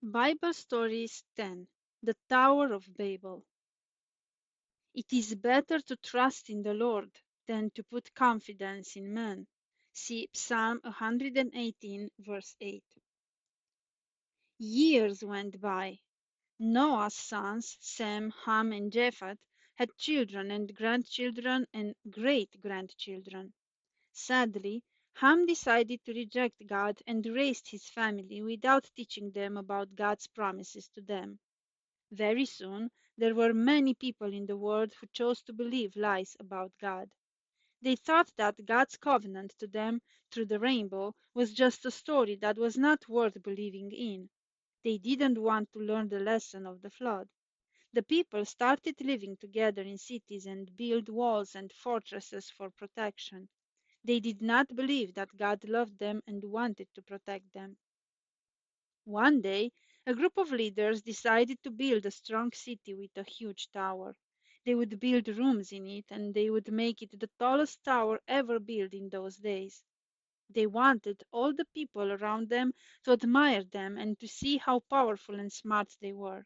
Bible Stories 10. The Tower of Babel. It is better to trust in the Lord than to put confidence in man. See Psalm 118, verse 8. Years went by. Noah's sons, Sem, Ham, and Japheth, had children and grandchildren and great-grandchildren. Sadly, Ham decided to reject God and raised his family without teaching them about God's promises to them. Very soon there were many people in the world who chose to believe lies about God. They thought that God's covenant to them through the rainbow was just a story that was not worth believing in. They didn't want to learn the lesson of the flood. The people started living together in cities and built walls and fortresses for protection. They did not believe that God loved them and wanted to protect them. One day, a group of leaders decided to build a strong city with a huge tower. They would build rooms in it, and they would make it the tallest tower ever built in those days. They wanted all the people around them to admire them and to see how powerful and smart they were.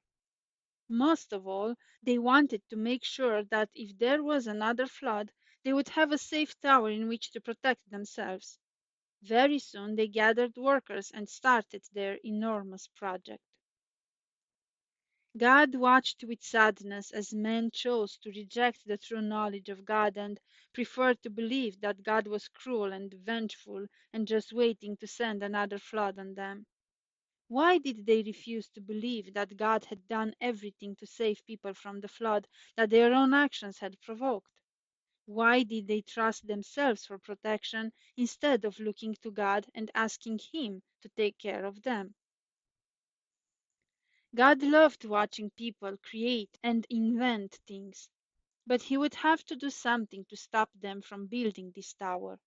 Most of all, they wanted to make sure that if there was another flood, they would have a safe tower in which to protect themselves. Very soon they gathered workers and started their enormous project. God watched with sadness as men chose to reject the true knowledge of God and preferred to believe that God was cruel and vengeful and just waiting to send another flood on them. Why did they refuse to believe that God had done everything to save people from the flood that their own actions had provoked? Why did they trust themselves for protection instead of looking to God and asking Him to take care of them? God loved watching people create and invent things, but He would have to do something to stop them from building this tower.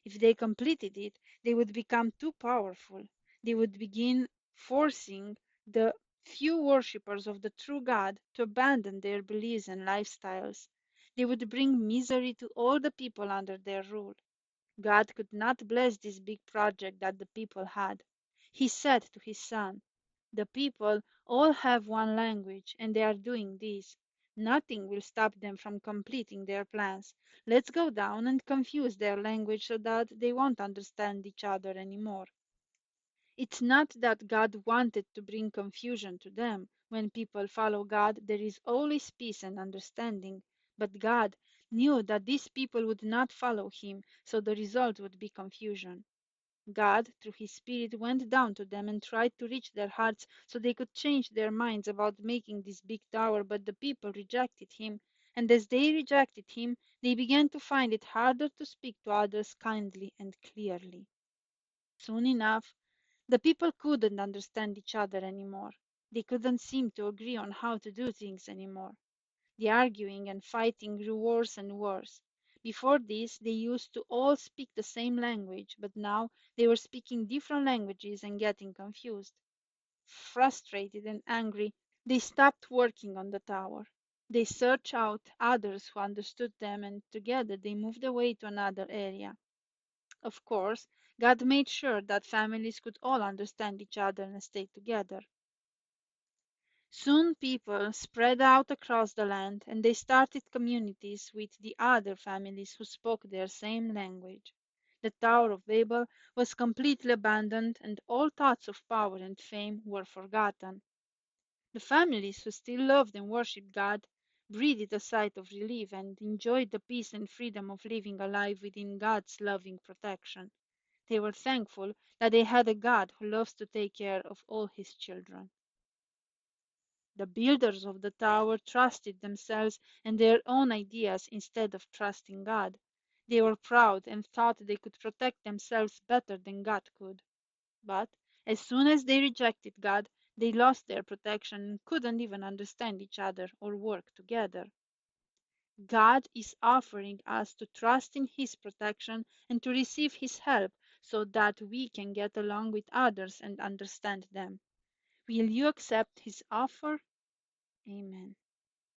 If they completed it, they would become too powerful. They would begin forcing the few worshippers of the true God to abandon their beliefs and lifestyles. They would bring misery to all the people under their rule. God could not bless this big project that the people had. He said to his son, "The people all have one language, and they are doing this. Nothing will stop them from completing their plans. Let's go down and confuse their language so that they won't understand each other anymore." It's not that God wanted to bring confusion to them. When people follow God, there is always peace and understanding. But God knew that these people would not follow Him, so the result would be confusion. God, through His Spirit, went down to them and tried to reach their hearts so they could change their minds about making this big tower, but the people rejected Him. And as they rejected Him, they began to find it harder to speak to others kindly and clearly. Soon enough, the people couldn't understand each other anymore. They couldn't seem to agree on how to do things anymore. The arguing and fighting grew worse and worse. Before this, they used to all speak the same language, but now they were speaking different languages and getting confused. Frustrated and angry, they stopped working on the tower. They searched out others who understood them, and together they moved away to another area. Of course, God made sure that families could all understand each other and stay together. Soon people spread out across the land, and they started communities with the other families who spoke their same language. The Tower of Babel was completely abandoned, and all thoughts of power and fame were forgotten. The families who still loved and worshipped God breathed a sigh of relief and enjoyed the peace and freedom of living a life within God's loving protection. They were thankful that they had a God who loves to take care of all His children. The builders of the tower trusted themselves and their own ideas instead of trusting God. They were proud and thought they could protect themselves better than God could. But as soon as they rejected God, they lost their protection and couldn't even understand each other or work together. God is offering us to trust in His protection and to receive His help so that we can get along with others and understand them. Will you accept His offer? Amen.